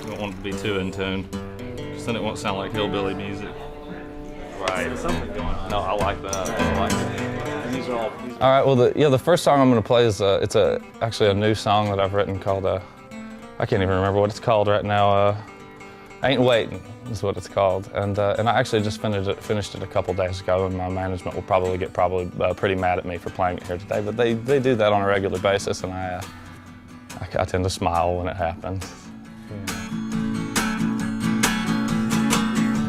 You don't want it to be too in tune, because then it won't sound like hillbilly music. Right. There's something going on. No, I like that. I like it. And these are all right. Well, the first song I'm going to play is actually a new song that I've written called I can't even remember what it's called right now. Ain't Waiting is what it's called, and I actually just finished it a couple days ago, and my management will probably get pretty mad at me for playing it here today, but they do that on a regular basis, and I tend to smile when it happens. Yeah.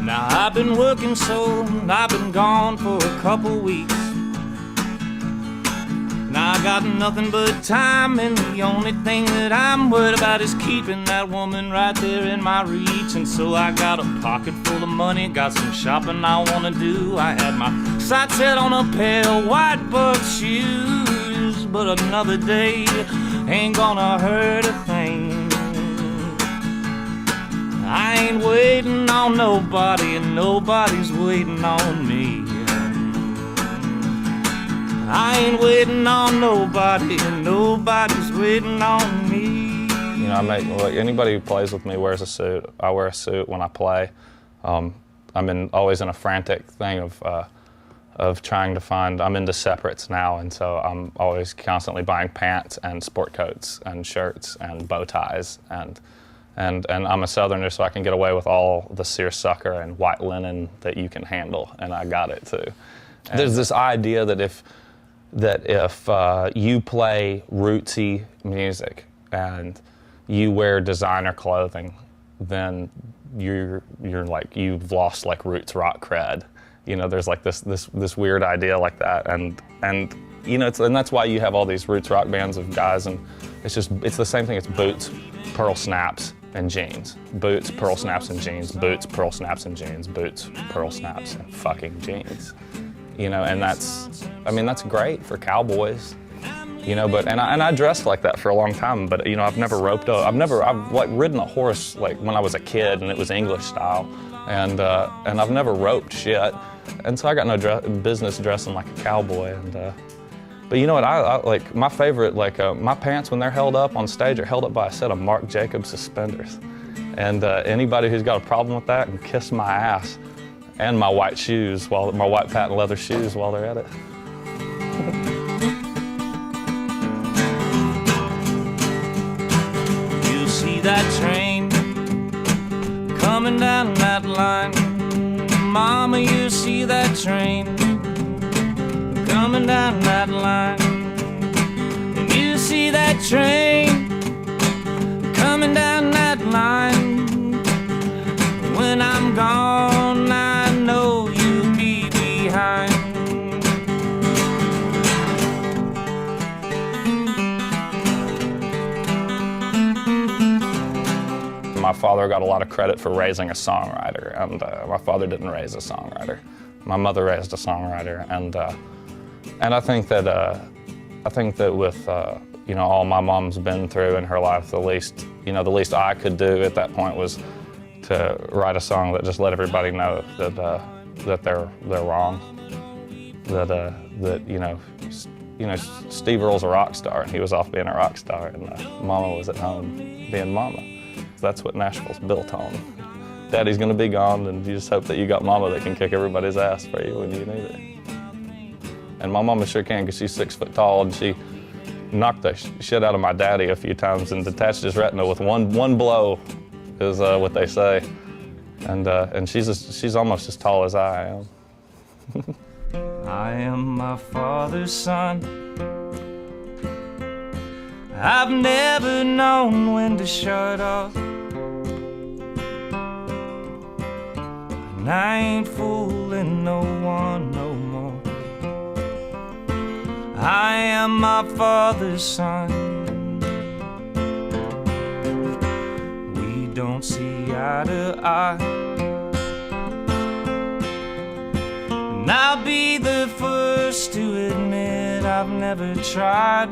Now I've been working so I've been gone for a couple weeks. Now I got nothing but time, and the only thing that I'm worried about is keeping that woman right there in my reach. And so I got a pocket full of money, got some shopping I wanna do. I had my sights set on a pair of white buck shoes, but another day ain't gonna hurt a thing. I ain't waiting on nobody, and nobody's waiting on me. I ain't waiting on nobody, and nobody's waiting on me. You know, like anybody who plays with me wears a suit. I wear a suit when I play. I'm always in a frantic thing of trying to find. I'm into separates now, and so I'm always constantly buying pants and sport coats and shirts and bow ties, and I'm a Southerner, so I can get away with all the seersucker and white linen that you can handle, and I got it too. And there's this idea that if you play rootsy music and you wear designer clothing, then you're like, you've lost like roots rock cred. You know, there's like this weird idea like that, and you know, and that's why you have all these roots rock bands of guys, and it's the same thing. It's boots, pearl snaps, and jeans. Boots, pearl snaps, and jeans. Boots, pearl snaps, and jeans. Boots, pearl snaps, and fucking jeans. You know, and that's great for cowboys, you know, and I dressed like that for a long time, but you know, I've never I've like ridden a horse like when I was a kid, and it was English style, and I've never roped shit, and so I got no business dressing like a cowboy, but you know what, I like my favorite, like my pants when they're held up on stage are held up by a set of Marc Jacobs suspenders, and anybody who's got a problem with that can kiss my ass. And my white shoes, my white patent leather shoes while they're at it. You see that train coming down that line, Mama, you see that train coming down that line, and you see that train coming down that line. When I'm gone, I know you'll be behind. My father got a lot of credit for raising a songwriter, and my father didn't raise a songwriter. My mother raised a songwriter, and I think that with you know, all my mom's been through in her life, the least I could do at that point was to write a song that just let everybody know that they're wrong. That you know, Steve Earle's a rock star, and he was off being a rock star, and Mama was at home being Mama. That's what Nashville's built on. Daddy's gonna be gone, and you just hope that you got Mama that can kick everybody's ass for you when you need it. And my Mama sure can, because she's 6 foot tall, and she knocked the shit out of my daddy a few times and detached his retina with one blow. Is what they say, and she's almost as tall as I am. I am my father's son. I've never known when to shut off, and I ain't fooling no one no more. I am my father's son. Don't see eye to eye, and I'll be the first to admit I've never tried.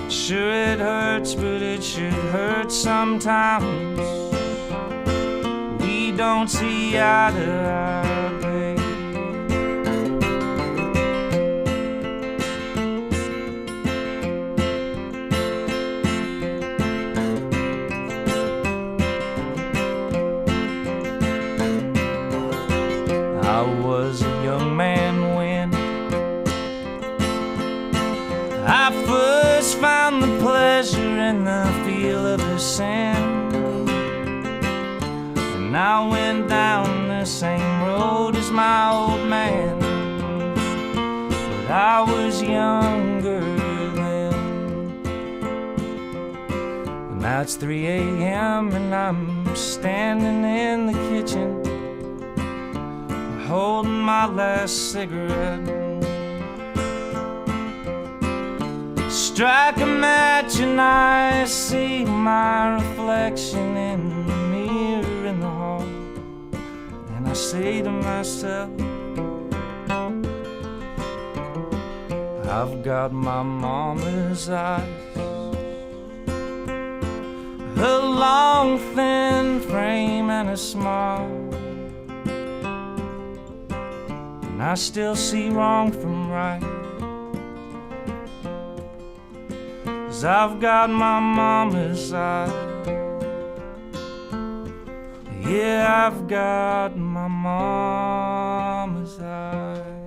Sure it hurts, but it should hurt sometimes. We don't see eye to eye, babe. I first found the pleasure in the feel of the sand, and I went down the same road as my old man, but I was younger then. And now it's 3 a.m. and I'm standing in the kitchen holding my last cigarette. Strike a match and I see my reflection in the mirror in the hall, and I say to myself, I've got my mama's eyes, a long thin frame and a smile, and I still see wrong from right, 'cause I've got my mama's eyes. Yeah, I've got my mama's eyes.